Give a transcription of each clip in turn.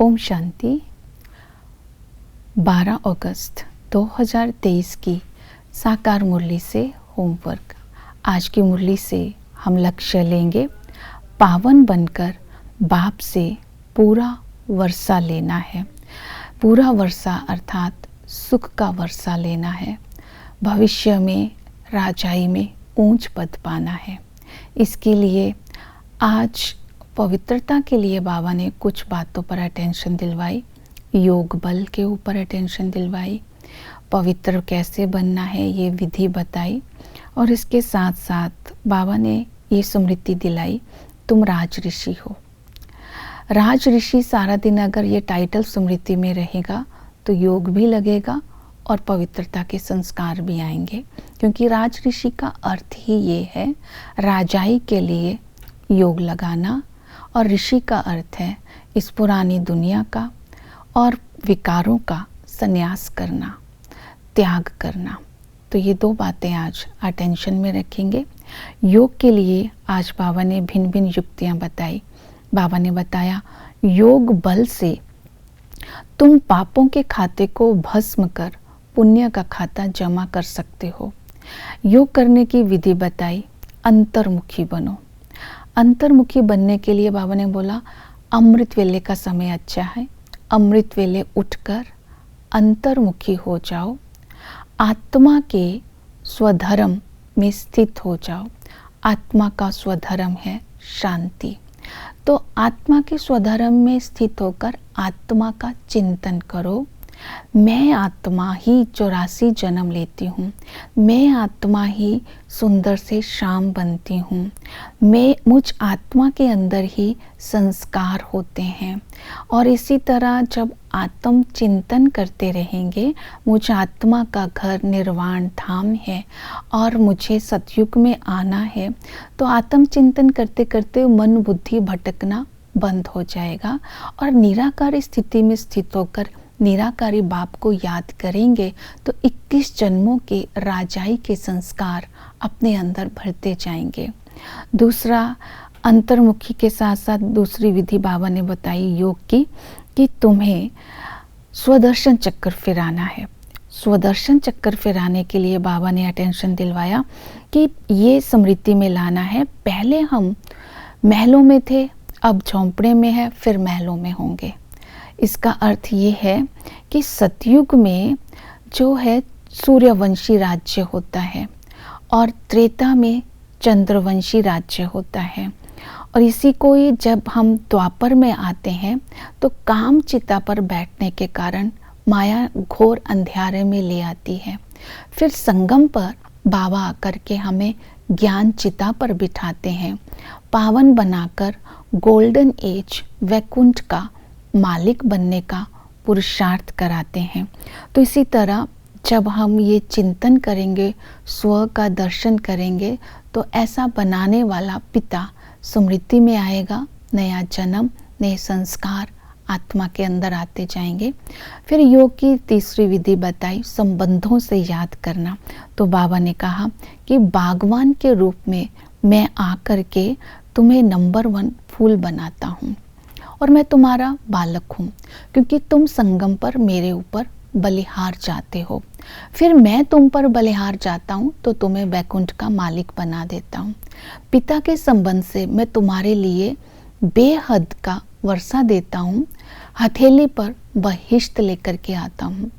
ओम शांति। 12 अगस्त 2023 की साकार मुरली से होमवर्क। आज की मुरली से हम लक्ष्य लेंगे पावन बनकर बाप से पूरा वर्षा लेना है। पूरा वर्षा अर्थात सुख का वर्षा लेना है। भविष्य में राजाई में ऊंच पद पाना है। इसके लिए आज पवित्रता के लिए बाबा ने कुछ बातों पर अटेंशन दिलवाई। योग बल के ऊपर अटेंशन दिलवाई। पवित्र कैसे बनना है ये विधि बताई। और इसके साथ साथ बाबा ने ये स्मृति दिलाई, तुम राज ऋषि हो। राज ऋषि सारा दिन अगर ये टाइटल स्मृति में रहेगा तो योग भी लगेगा और पवित्रता के संस्कार भी आएंगे, क्योंकि राज ऋषि का अर्थ ही ये है राजाई के लिए योग लगाना, और ऋषि का अर्थ है इस पुरानी दुनिया का और विकारों का संन्यास करना, त्याग करना। तो ये दो बातें आज अटेंशन में रखेंगे। योग के लिए आज बाबा ने भिन्न भिन्न युक्तियाँ बताई। बाबा ने बताया योग बल से तुम पापों के खाते को भस्म कर पुण्य का खाता जमा कर सकते हो। योग करने की विधि बताई, अंतर्मुखी बनो। अंतर्मुखी बनने के लिए बाबा ने बोला अमृत वेले का समय अच्छा है। अमृत वेले उठकर अंतर्मुखी हो जाओ, आत्मा के स्वधर्म में स्थित हो जाओ। आत्मा का स्वधर्म है शांति। तो आत्मा के स्वधर्म में स्थित होकर आत्मा का चिंतन करो। मैं आत्मा ही 84 जन्म लेती हूँ। मैं आत्मा ही सुंदर से शाम बनती हूँ। मुझ आत्मा के अंदर ही संस्कार होते हैं। और इसी तरह जब आत्म चिंतन करते रहेंगे, मुझ आत्मा का घर निर्वाण धाम है और मुझे सतयुग में आना है, तो आत्म चिंतन करते करते मन बुद्धि भटकना बंद हो जाएगा और निराकार स्थिति में स्थित होकर निराकारी बाप को याद करेंगे तो 21 जन्मों के राजाई के संस्कार अपने अंदर भरते जाएंगे। दूसरा, अंतर्मुखी के साथ साथ दूसरी विधि बाबा ने बताई योग की कि तुम्हें स्वदर्शन चक्कर फिराना है। स्वदर्शन चक्कर फिराने के लिए बाबा ने अटेंशन दिलवाया कि ये स्मृति में लाना है, पहले हम महलों में थे, अब झोंपड़े में है, फिर महलों में होंगे। इसका अर्थ ये है कि सतयुग में जो है सूर्यवंशी राज्य होता है और त्रेता में चंद्रवंशी राज्य होता है। और इसी को ही जब हम द्वापर में आते हैं तो काम चिता पर बैठने के कारण माया घोर अंधियारे में ले आती है। फिर संगम पर बाबा आकर के हमें ज्ञान चिता पर बिठाते हैं, पावन बनाकर गोल्डन एज वैकुंठ का मालिक बनने का पुरुषार्थ कराते हैं। तो इसी तरह जब हम ये चिंतन करेंगे, स्व का दर्शन करेंगे, तो ऐसा बनाने वाला पिता स्मृति में आएगा। नया जन्म, नए संस्कार आत्मा के अंदर आते जाएंगे। फिर योग की तीसरी विधि बताई, संबंधों से याद करना। तो बाबा ने कहा कि बागवान के रूप में मैं आकर के तुम्हें नंबर 1 फूल बनाता हूँ और मैं तुम्हारा बालक हूँ, क्योंकि तुम संगम पर मेरे ऊपर बलिहार जाते हो। फिर मैं तुम पर बलिहार जाता हूँ तो तुम्हें वैकुंठ का मालिक बना देता हूँ। पिता के संबंध से मैं तुम्हारे लिए बेहद का वर्षा देता हूँ। हथेली पर बहिश्त लेकर के आता हूँ।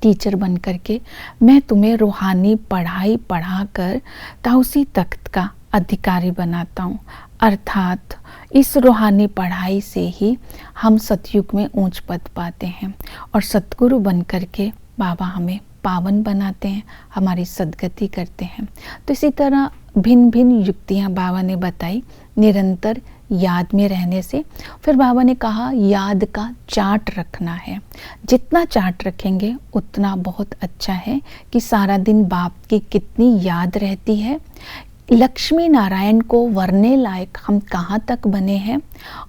टीचर बन करके मैं तुम्हें रूहानी पढ़ाई पढ़ाकर ताउसी तख्त का अधिकारी बनाता हूँ। अर्थात इस रूहानी पढ़ाई से ही हम सतयुग में ऊंच पद पाते हैं और सतगुरु बन करके बाबा हमें पावन बनाते हैं, हमारी सद्गति करते हैं। तो इसी तरह भिन्न भिन्न युक्तियाँ बाबा ने बताई निरंतर याद में रहने से। फिर बाबा ने कहा याद का चार्ट रखना है। जितना चार्ट रखेंगे उतना बहुत अच्छा है कि सारा दिन बाप की कितनी याद रहती है, लक्ष्मी नारायण को वरने लायक हम कहाँ तक बने हैं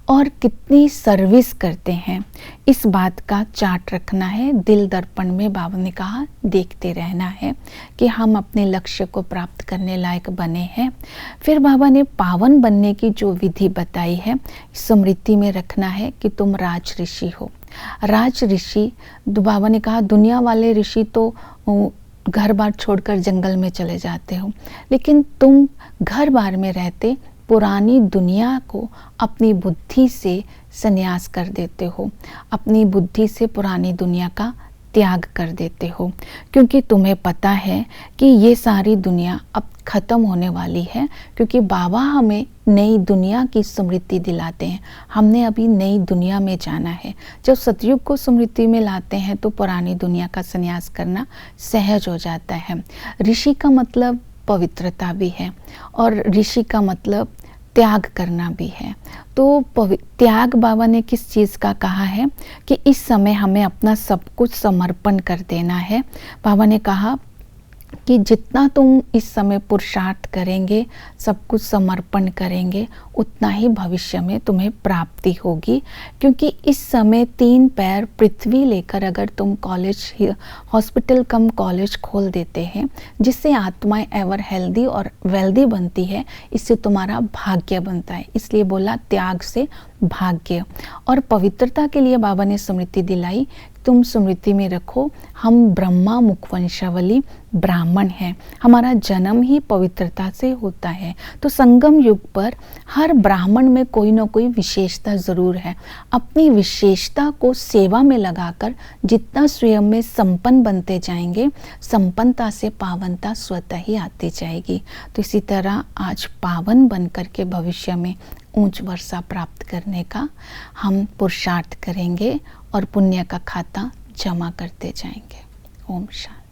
और कितनी सर्विस करते हैं, इस बात का चार्ट रखना है। दिल दर्पण में बाबा ने कहा देखते रहना है कि हम अपने लक्ष्य को प्राप्त करने लायक बने हैं। फिर बाबा ने पावन बनने की जो विधि बताई है, स्मृति में रखना है कि तुम राज ऋषि हो। राज ऋषि, बाबा ने कहा दुनिया वाले ऋषि तो घर बार छोड़कर जंगल में चले जाते हो, लेकिन तुम घर बार में रहते पुरानी दुनिया को अपनी बुद्धि से संन्यास कर देते हो, अपनी बुद्धि से पुरानी दुनिया का त्याग कर देते हो, क्योंकि तुम्हें पता है कि ये सारी दुनिया अब खत्म होने वाली है। क्योंकि बाबा हमें नई दुनिया की स्मृति दिलाते हैं, हमने अभी नई दुनिया में जाना है। जब सतयुग को स्मृति में लाते हैं तो पुरानी दुनिया का संन्यास करना सहज हो जाता है। ऋषि का मतलब पवित्रता भी है और ऋषि का मतलब त्याग करना भी है। तो त्याग बाबा ने किस चीज़ का कहा है कि इस समय हमें अपना सब कुछ समर्पण कर देना है। बाबा ने कहा कि जितना तुम इस समय पुरुषार्थ करेंगे, सब कुछ समर्पण करेंगे, उतना ही भविष्य में तुम्हें प्राप्ति होगी। क्योंकि इस समय 3 पैर पृथ्वी लेकर अगर तुम कॉलेज, हॉस्पिटल कम कॉलेज खोल देते हैं, जिससे आत्माएं एवर हेल्दी और वेल्दी बनती है, इससे तुम्हारा भाग्य बनता है। इसलिए बोला त्याग से भाग्य। और पवित्रता के लिए बाबा ने स्मृति दिलाई, तुम स्मृति में रखो हम ब्रह्मा मुखवंशावली ब्राह्मण हैं, हमारा जन्म ही पवित्रता से होता है। तो संगम युग पर हर ब्राह्मण में कोई ना कोई विशेषता ज़रूर है। अपनी विशेषता को सेवा में लगाकर जितना स्वयं में संपन्न बनते जाएंगे, संपन्नता से पावनता स्वतः ही आती जाएगी। तो इसी तरह आज पावन बन करके भविष्य में ऊंच वर्षा प्राप्त करने का हम पुरुषार्थ करेंगे और पुण्य का खाता जमा करते जाएंगे। ओम शांति।